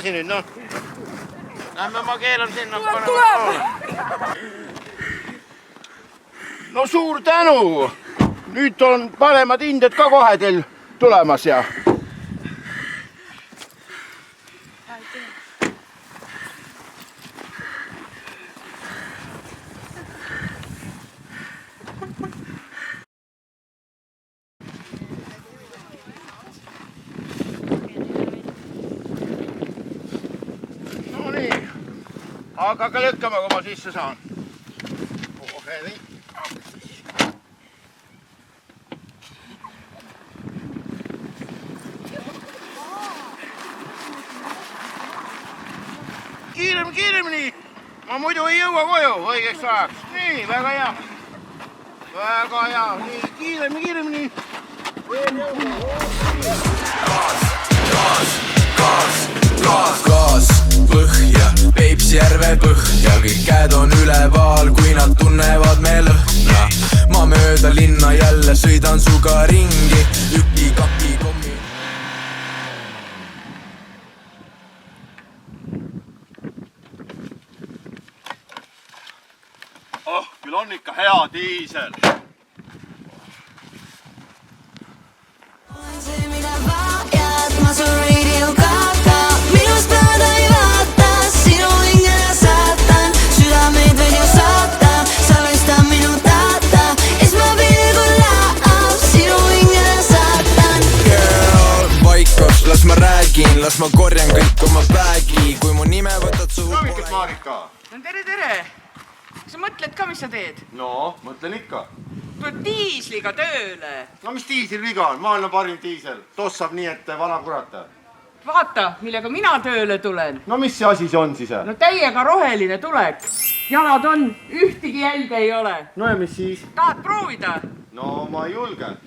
edasi nüüd, noh. Lähme ma keelan sinna. Tuleb! No suur tänu! Nüüd on paremad hinded ka kohe teil tulemas ja... No nii, hakake lükkama, kui ma sisse saan. Nii. Kiiremini! Ma muidu ei jõua koju õigeks ajaks. Nii, väga hea. Väga hea. Nii, kiiremini. Gaas, põhja, Peipsjärve põhja, kõik käed on üleval, kui nad tunnevad me lõhna. Ma mööda linna jälle sõidan suga ringi, üki-kaki kommi. Oh, küll on ikka hea diisel. Las ma räägin, las ma korjan kõik oma päägi, kui mu nime võtad suhu pole... Ravikut, Marika! No tere! Kas sa mõtled ka, mis sa teed? No, mõtlen ikka. Tuled diisliga tööle. No mis diisil viga on? Maailma parim diisel. Tossab nii, et vana kurata. Vaata, millega mina tööle tulen. No mis see asi see on siis? No täiega roheline tulek. Jalad on, ühtegi jälge ei ole. No ja mis siis? Tahad proovida? No ma ei julge.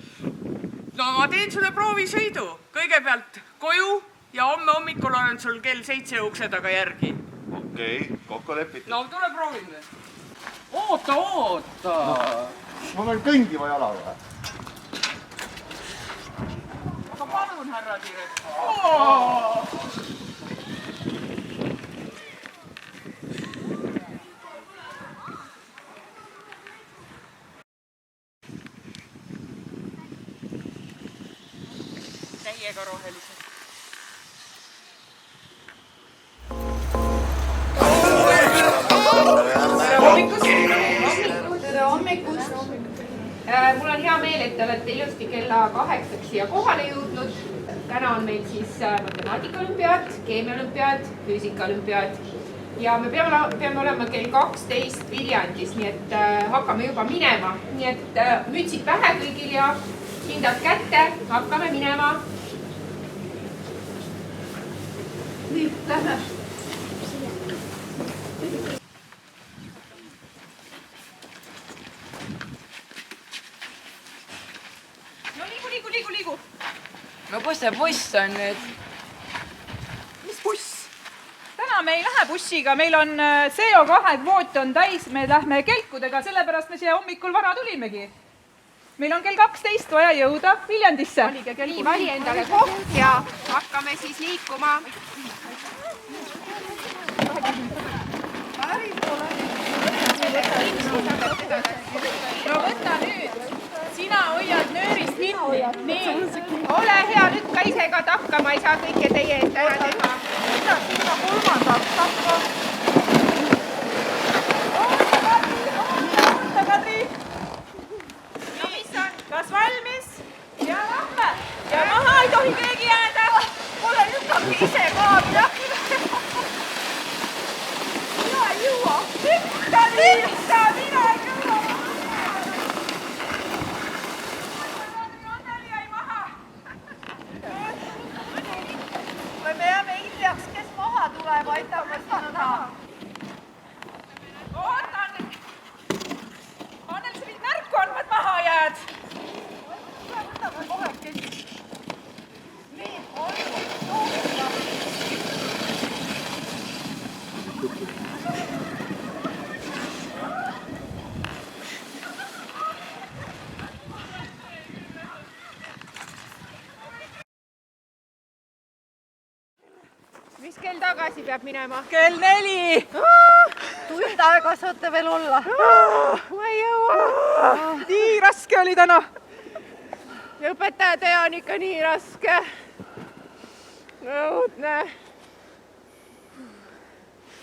No ma teen sulle proovisõidu. Kõigepealt koju ja homme hommikul olen sul kell 7 ukse taga järgi. Okei, kokku lepitud. No tule proovime. Oota! Ma pean kõndima jalaga. Aga palun, härra direktor. Täiega rohelised. Tere hommikust! Mul on hea meel, et te olete ilusti kella 8 siia kohale jõudnud. Täna on meil siis matemaatikaolümpiaad, keemiaolümpiaad, füüsikaolümpiaad ja me peame olema kell 12 Viljandis, nii et hakkame juba minema. Nii et mütsid pähe kõigil ja hindad kätte, hakkame minema. Nii, lähme. Liigu. No kus see buss on nüüd? Mis buss? Täna me ei lähe bussiga, meil on CO2 kvoot on täis, me lähme kelkudega, sellepärast me siia hommikul vara tulimegi. Meil on kell 12 vaja jõuda Viljandisse. Nii, vali endale koht ja hakkame siis liikuma. No võta nüüd, sina hoiad nöörist kinni. Nii, ole hea, lükka ise ka takka, ma ei saa kõike teie ette ära teha. Võta sinna kolmandaks takka. Oota, Kadri. No mis on? Kas valmis? Ja lähme. Ja maha ei tohi keegi jääda. Ole lükkagi ise ka. Mina ei jõua. Lükka, mina ei jõua. Anneli jäi maha. Me peame hiljaks, kes maha tuleb, aitame seda taha. mis kell tagasi peab minema? Kell 4. Tund aega saate veel olla. Ma ei jõua. Nii raske oli täna. Õpetaja töö on ikka nii raske. Õudne.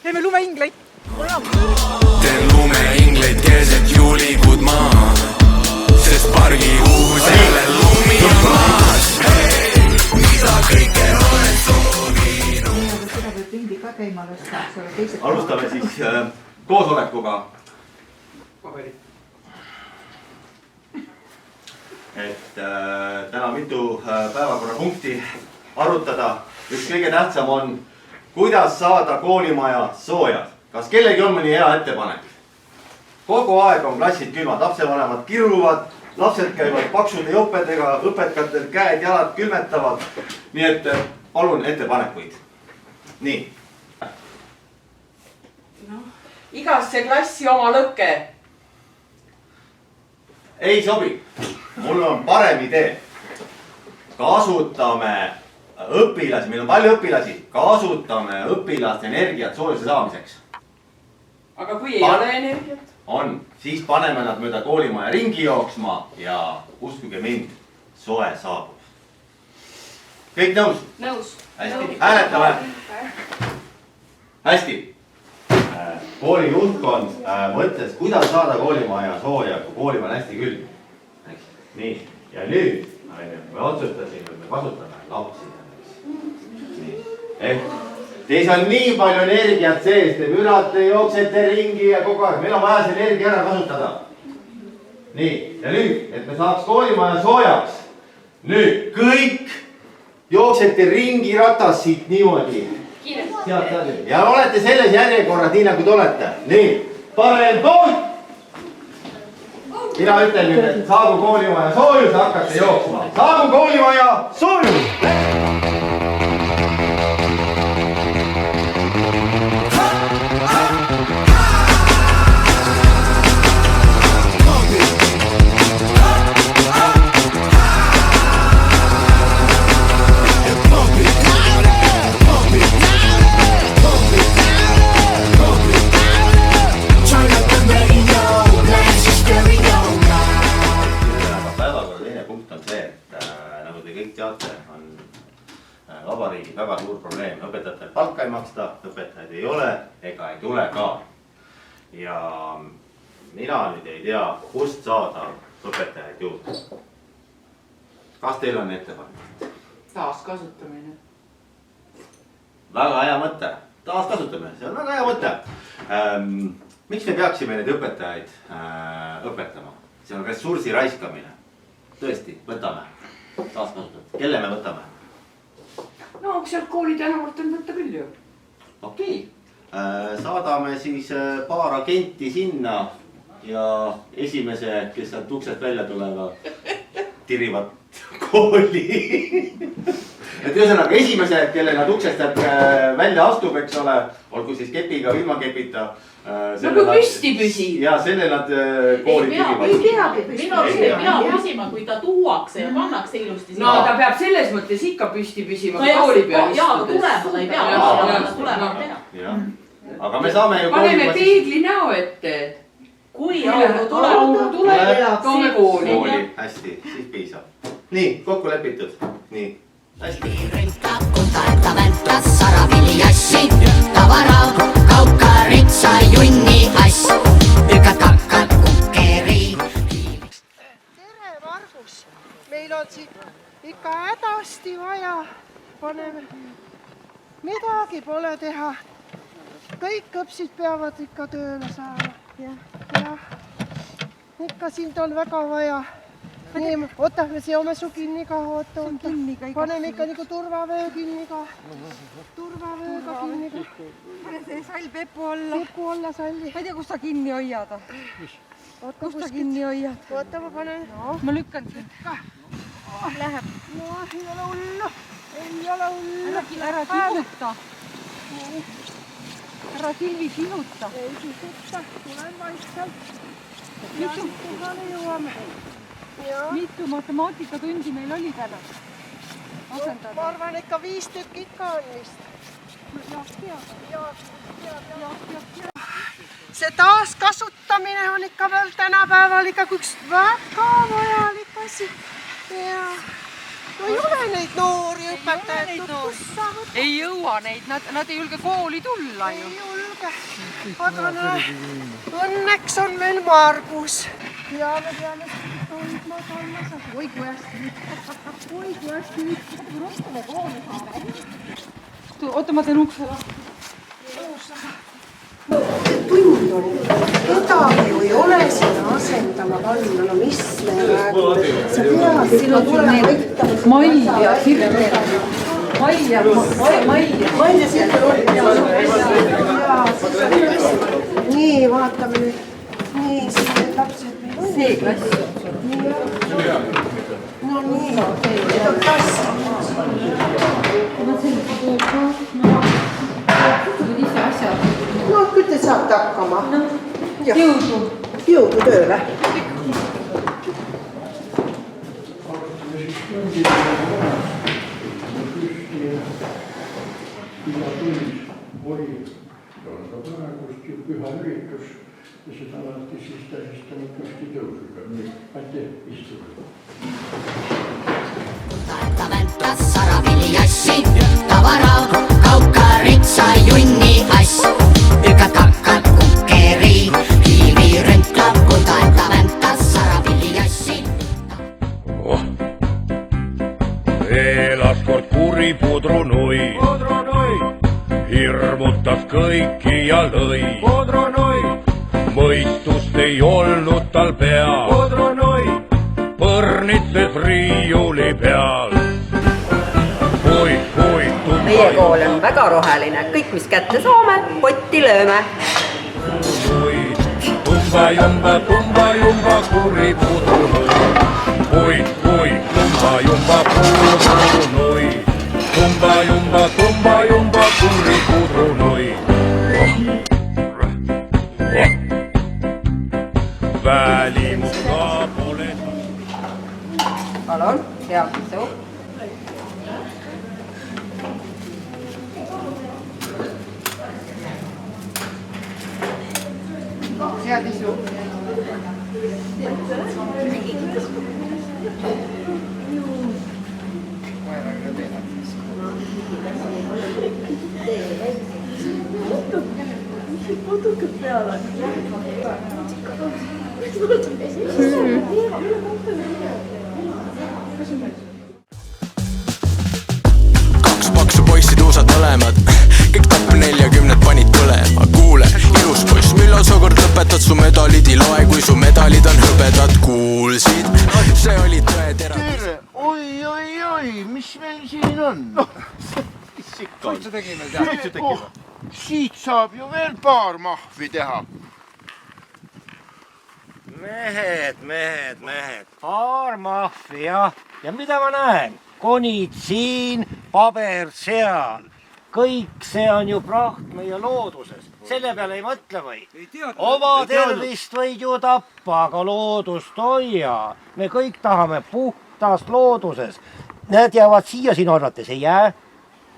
Teeme lumeingleid. teen lumeingleid keset juulikuud maa, sest pargi uus jälle lumi on maas. Hei, mida kõike olen soovinud. Seda võib ringi ka käima lasta. Alustame siis koosolekuga. Et täna mitu päevakorrapunkti arutada. Üks kõige tähtsam on, kuidas saada koolimaja soojad. Kas kellegi on mõni hea ettepanek? Kogu aeg on klassid külmad, lapsevanemad kiruvad, lapsed käivad paksude jopedega, õpetajatel käed, jalad külmetavad. Nii et palun ettepanekuid. Nii. Igasse klassi oma lõkke. Ei sobi. Mul on parem idee. Kasutame õpilasi, meil on palju õpilasi. Kasutame õpilaste energiat soojuse saamiseks. Aga kui ei ole energiat? On. Siis paneme nad mööda koolimaja ringi jooksma ja uskuge mind, soe saabub. Kõik nõus? Nõus. Hästi. Hääletame. Hästi. Kooli juhtkond mõtles, kuidas saada koolimaja sooja, kui koolimaja on hästi külm. Nii. Ja nüüd me otsustasime, et me kasutame lapsi. Nii. Teis on nii palju energiat sees, te mürate, jooksete ringi ja kogu aeg. Meil on vaja see energia ära kasutada. Nii. Ja nüüd, et me saaks koolimaja soojaks. Nüüd kõik jooksete ringi ratas siit niimoodi. Ja olete selles järjekorras nii nagu te olete. Nii. Parem poolt. Mina ütlen nüüd, et saagu koolimaja soojus, hakkate jooksma. Saagu koolimaja soojus! Vabariigi väga suur probleem. Õpetajatel palka ei maksta, õpetajaid ei ole ega ei tule ka. Ja mina nüüd ei tea, kust saada õpetajaid juurde. Kas teil on ettepanek? Taaskasutamine. Väga hea mõte. Taaskasutamine, see on väga hea mõte. Miks me peaksime neid õpetajaid õpetama? See on ressursi raiskamine. Tõesti, võtame. Taaskasutamine. Kelle me võtame? No, sealt kooli tänavalt on võtta küll ju. Okei. Saadame siis paar agenti sinna ja esimese, kes sealt uksest välja tulevad, tirivad kooli. Et ühesõnaga esimese, kelle nad uksest välja astub, eks ole, olgu siis kepiga või ilma kepita. Nagu püsti püsib. Ja selle nad kooli tirivad. Ei peagi püsti. Minu arust ei pea püsima, kui ta tuuakse ja pannakse ilusti. No ta peab selles mõttes ikka püsti püsima, kui kooli peal jaa, aga tulema ta ei pea. Tulema teha. Aga me saame ju paneme peegli näo ette. Kui auru tuleb, toome kooli. Hästi, siis piisab. Nii, kokku lepitud. Nii, hästi. Kultaetta välttäs saravili assi, tavara, kaukka, ritsa, junni ass, tükad, kakkad, kukkeri. Tere, Margus! Meil on siin ikka hädasti vaja. Paneme. Midagi pole teha. Kõik õpsid peavad ikka tööle saama. Ja. Ikka sind on väga vaja. Nii, oota, me seome su kinni ka, oota. Paneme ikka nagu turvavöö kinni ka. Turvavööga kinni ka. Pane see sall pepu alla. Pepu alla salli. Ma ei tea, kus sa kinni hoiad. Kus sa kinni hoiad? Oota, ma panen. Ma lükkan sind ka. Läheb. No, ei ole hullu. Ei ole hullu. Ära kihuta. Ära Silvi kihuta. Ei kihuta. Tulen vaikselt. Mitu kohale jõuame. Mitu matemaatikatungi meil oli täna? Ma arvan, ikka 5 tükki ikka on vist. See taaskasutamine on ikka veel tänapäeval ikkagi üks väga vajalik asi. Ja no ei ole neid noori õpetajaid. Ei jõua neid, nad ei julge kooli tulla ju. Ei julge. Aga no, õnneks on meil Margus. Ja me peame hoidma kallased. Oi kui hästi nüüd. Oi kui hästi nüüd. Rostame kooli saame. Oota, ma teen ukse lahti. Tund on. Kedagi ju ei ole sinna asendama panna. No mis me räägime? Sa pead sinna tulema võtta. Maija, Sirle. Maija, Sirle. Nii, vaatame nüüd. Nii, siis need lapsed meil on. See klass. No nii, need on klassid. No, küll te saate hakkama. Jõudu. Jõudu tööle. Iga tund oli, on ka praegust ju püha üritus ja seda alati siis tähistanud kõhti tõusuga. Nii, aitäh, istuge. Ta vältas saraviliassi, tavara, kauka, ritsa, junni, ass. Ükad kakkad kukkeri, kiivi rüntlab, kui ta vältas saraviliassi. Elas kord kuri pudrunui, hirmutas kõiki ja lõi. Mõistust ei olnud tal peal, põrnitses riiuli peal. Meie kool on väga roheline, kõik mis kätte saame, potti lööme. Tumba jumba kuri pudrunui. Tumba jumba pudrunui. Tumba jumba kuri pudrunui. Välimus ka pole. Palun, teavisu. Teadisu. Natuke peale. Kaks paksu poissi tuusad mõlemad, kõik tappi 40 panid põlema. Kuule, ilus poiss, millal sa kord lõpetad, su medalid ei loe, kui su medalid on hõbedad. Kuulsid, see oli tõe terav. Tere, oi, mis meil siin on? Suitsu tegime seal. Siit saab ju veel paar mahvi teha. Mehed. Paar mahvi, jah. Ja mida ma näen? Konid siin, paber seal. Kõik see on ju praht meie looduses. Selle peale ei mõtle või? Oma tervist võid ju tappa, aga loodust hoia. Me kõik tahame puhtast looduses. Need jäävad siia sinu arvates, ei jää?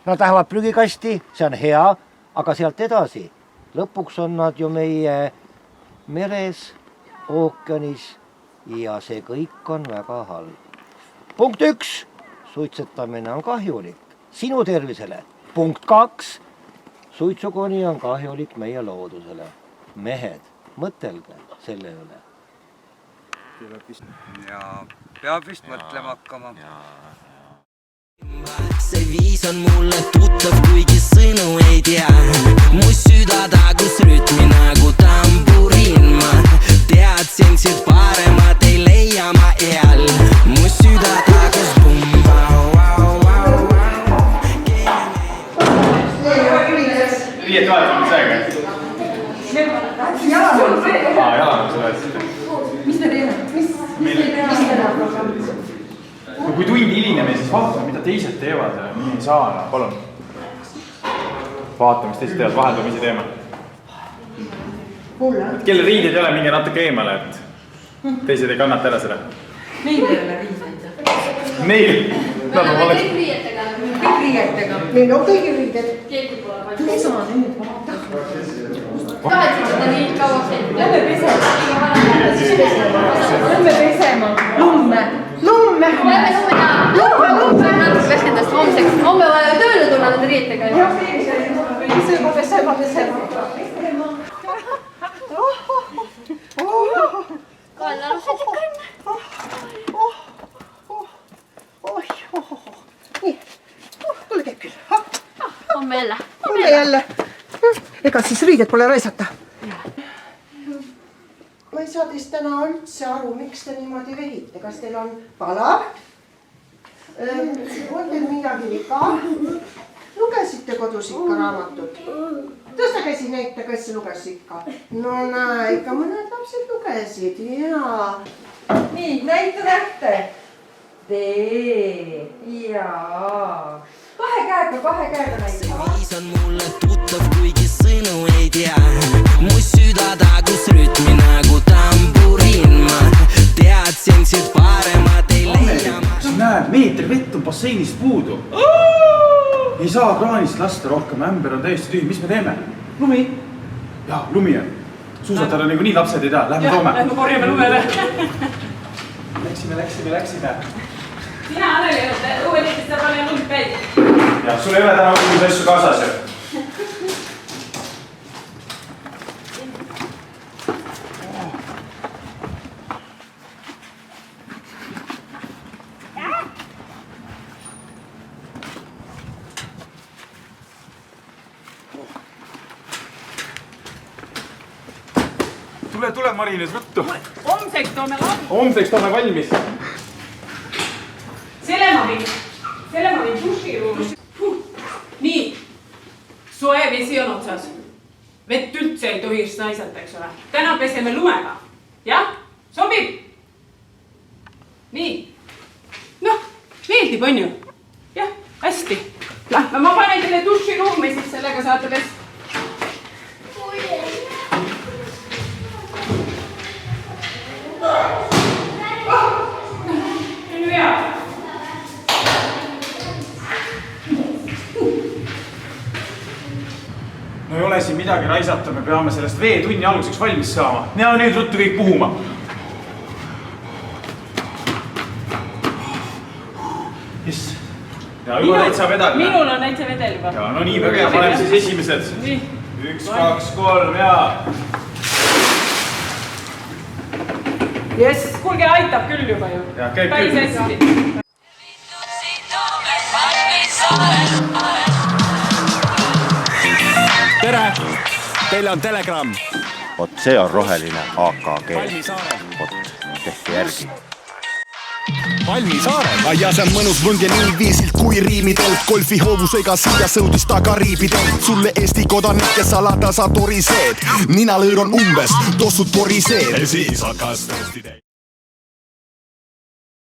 Nad lähevad prügikasti, see on hea, aga sealt edasi. Lõpuks on nad ju meie meres, ookeanis ja see kõik on väga halb. Punkt 1. Suitsetamine on kahjulik sinu tervisele. Punkt 2. Suitsukoni on kahjulik meie loodusele. Mehed, mõtelge selle üle. Ja peab vist mõtlema hakkama. See viis on mulle tuttav, kuigi sõnu ei tea. Mu süda tagus rütmi nagu tamburiin. Ma teadsin siit paremat ei leia ma eal. Mu süda tagus bumba. Riiet vaatame saega. Jalan on see. Jalan on see. Mis me teeme? Mis me teeme? Kui tund hilineme, siis vaatame, mida teised teevad ja nii ei saa. Palun. Vaatame, mis teised teevad. Vaheldame ise teema. Kelle riided ei ole, minge natuke eemale, et teised ei kannata ära seda. Meil ei ole riideid. Meil? Kõik riietega. riietega. Meil on kõigi riided. Pesa nüüd, vaata. tahad seda nii kauaks, et lähme pesema. Lähme pesema. Lumme. Lähme natuke veskendast homseks. Homme vaja tööle tulla nende riietega. Pesema. Kael alused ikka enne. Nii, mulle käib küll. Homme jälle. Homme jälle. Ega siis riided pole raisata. Ma ei saa teist täna üldse aru, miks te niimoodi vehite. Kas teil on palav? On teil midagi viga? Lugesite kodus ikka raamatut? Tõsta käsi näita, kes luges ikka. No näe, ikka mõned lapsed lugesid, jaa. Nii, näita nähte. Tee, jaa. Kahe käega näita. See viis on mulle tuttav, kuigi sõnu ei tea. Mu süda tagus rütmi nagu tamburiin. Ma teadsin siit paremat ei leia. Sa näed, meetri vett on basseinist puudu. Ei saa kraanist lasta rohkem, ämber on täiesti tühi. Mis me teeme? Lumi. Jaa, lumi on. Suusatada nagu nii lapsed ei tea. Lähme toome. Lähme korjame lumele. Läksime. Sina, Anneli, uuenitest sa pane lund päid. Ja, sul ei ole täna uus asju kaasas. Tule, Marines, võttu. Homseks toome valmis. Selle ma viin duširuumi. Nii, soe vesi on otsas. Vett üldse ei tohiks naisata, eks ole. Täna peseme lumega. Jah? Sobib? Nii. Noh, meeldib, on ju? Jah, hästi. Lähme, ma panen teile duširuumi, siis sellega saate pesta. No ei ole siin midagi raisata, me peame sellest veetunni alguseks valmis saama. Ja nüüd ruttu kõik puhuma. Yes. Ja juba täitsa vedel. Minul on täitsa vedel juba. Ja no nii, väga hea, paneme siis esimesed. 1, 2, 3 ja... Yes. Kuulge, aitab küll juba ju. Ja, käib Päis küll. hästi. Tere! Teile on Telegram. Vot see on roheline AKG. Vot, tehti järgi. Valmisaare. Ja see on mõnus võng ja nii viisilt kui riimidelt. Golfi hoovusega siia sõudis ta Kariibidelt. Sulle Eesti kodanik ja salada sa toriseed. Ninalõõr on umbes, tossud poriseed. Ja siis hakkas tõesti teid.